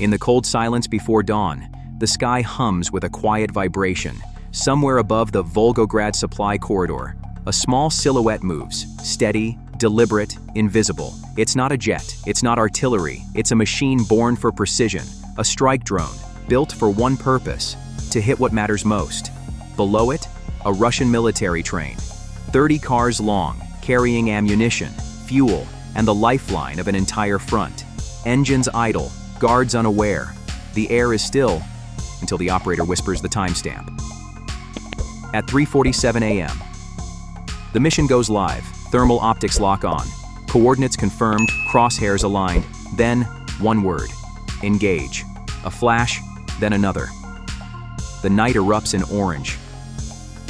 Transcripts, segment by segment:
In the cold silence before dawn, the sky hums with a quiet vibration. Somewhere above the Volgograd supply corridor, a small silhouette moves, steady, deliberate, invisible. It's not a jet, it's not artillery, it's a machine born for precision, a strike drone, built for one purpose, to hit what matters most. Below it, a Russian military train, 30 cars long, carrying ammunition, fuel, and the lifeline of an entire front. Engines idle, guards unaware. The air is still, until the operator whispers the timestamp. At 3:47 a.m., the mission goes live, thermal optics lock on, coordinates confirmed, crosshairs aligned, then one word: engage. A flash, then another. The night erupts in orange.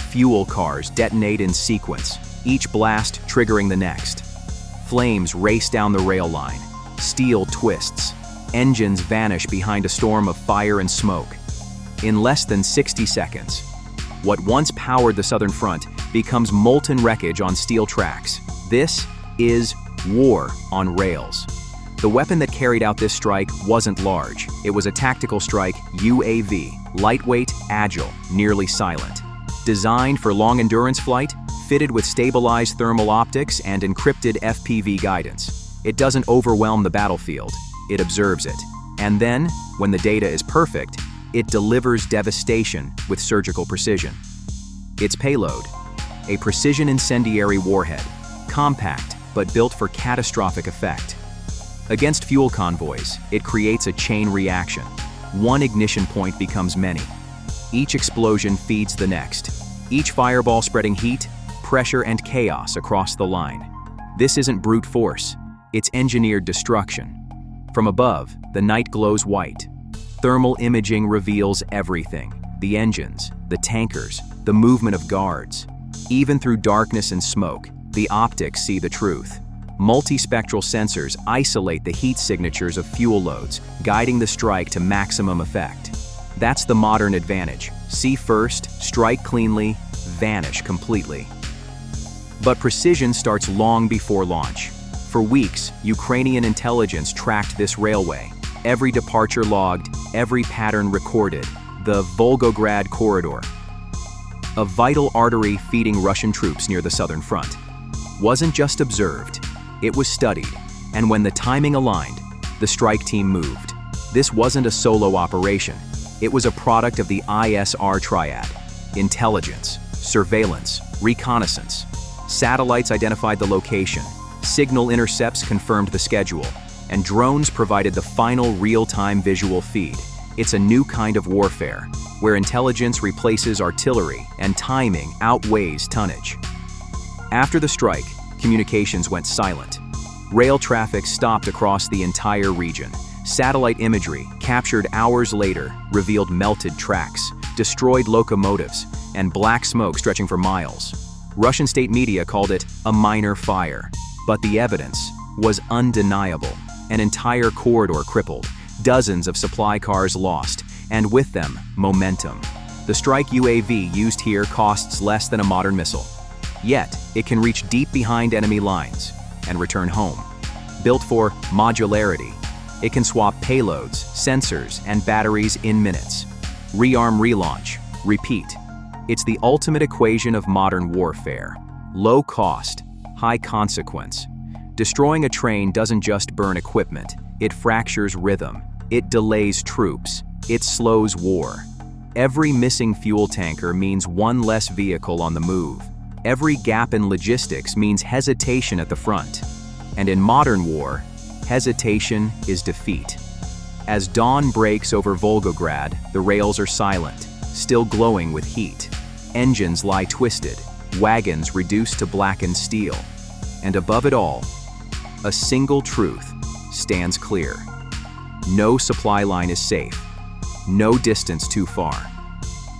Fuel cars detonate in sequence, each blast triggering the next. Flames race down the rail line. Steel twists. Engines vanish behind a storm of fire and smoke. In less than 60 seconds, what once powered the Southern Front becomes molten wreckage on steel tracks. This is war on rails. The weapon that carried out this strike wasn't large. It was a tactical strike UAV, lightweight, agile, nearly silent. Designed for long-endurance flight, fitted with stabilized thermal optics and encrypted FPV guidance. It doesn't overwhelm the battlefield, it observes it. And then, when the data is perfect, it delivers devastation with surgical precision. Its payload: a precision incendiary warhead, compact but built for catastrophic effect. Against fuel convoys, it creates a chain reaction. One ignition point becomes many. Each explosion feeds the next. Each fireball spreading heat, pressure, and chaos across the line. This isn't brute force, it's engineered destruction. From above, the night glows white. Thermal imaging reveals everything: the engines, the tankers, the movement of guards. Even through darkness and smoke, the optics see the truth. Multispectral sensors isolate the heat signatures of fuel loads, guiding the strike to maximum effect. That's the modern advantage: see first, strike cleanly, vanish completely. But precision starts long before launch. For weeks, Ukrainian intelligence tracked this railway. Every departure logged, every pattern recorded. The Volgograd corridor, a vital artery feeding Russian troops near the Southern Front, wasn't just observed, it was studied. And when the timing aligned, the strike team moved. This wasn't a solo operation. It was a product of the ISR triad: intelligence, surveillance, reconnaissance. Satellites identified the location, signal intercepts confirmed the schedule, and drones provided the final real-time visual feed. It's a new kind of warfare, where intelligence replaces artillery and timing outweighs tonnage. After the strike, communications went silent. Rail traffic stopped across the entire region. Satellite imagery, captured hours later, revealed melted tracks, destroyed locomotives, and black smoke stretching for miles. Russian state media called it a minor fire, but the evidence was undeniable. An entire corridor crippled, dozens of supply cars lost, and with them, momentum. The strike UAV used here costs less than a modern missile. Yet, it can reach deep behind enemy lines and return home. Built for modularity, it can swap payloads, sensors, and batteries in minutes. Rearm, relaunch, repeat. It's the ultimate equation of modern warfare. Low cost, high consequence. Destroying a train doesn't just burn equipment, it fractures rhythm, it delays troops, it slows war. Every missing fuel tanker means one less vehicle on the move. Every gap in logistics means hesitation at the front. And in modern war, hesitation is defeat. As dawn breaks over Volgograd, the rails are silent, still glowing with heat. Engines lie twisted, wagons reduced to blackened steel. And above it all, a single truth stands clear. No supply line is safe, no distance too far.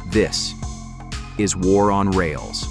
This is war on rails.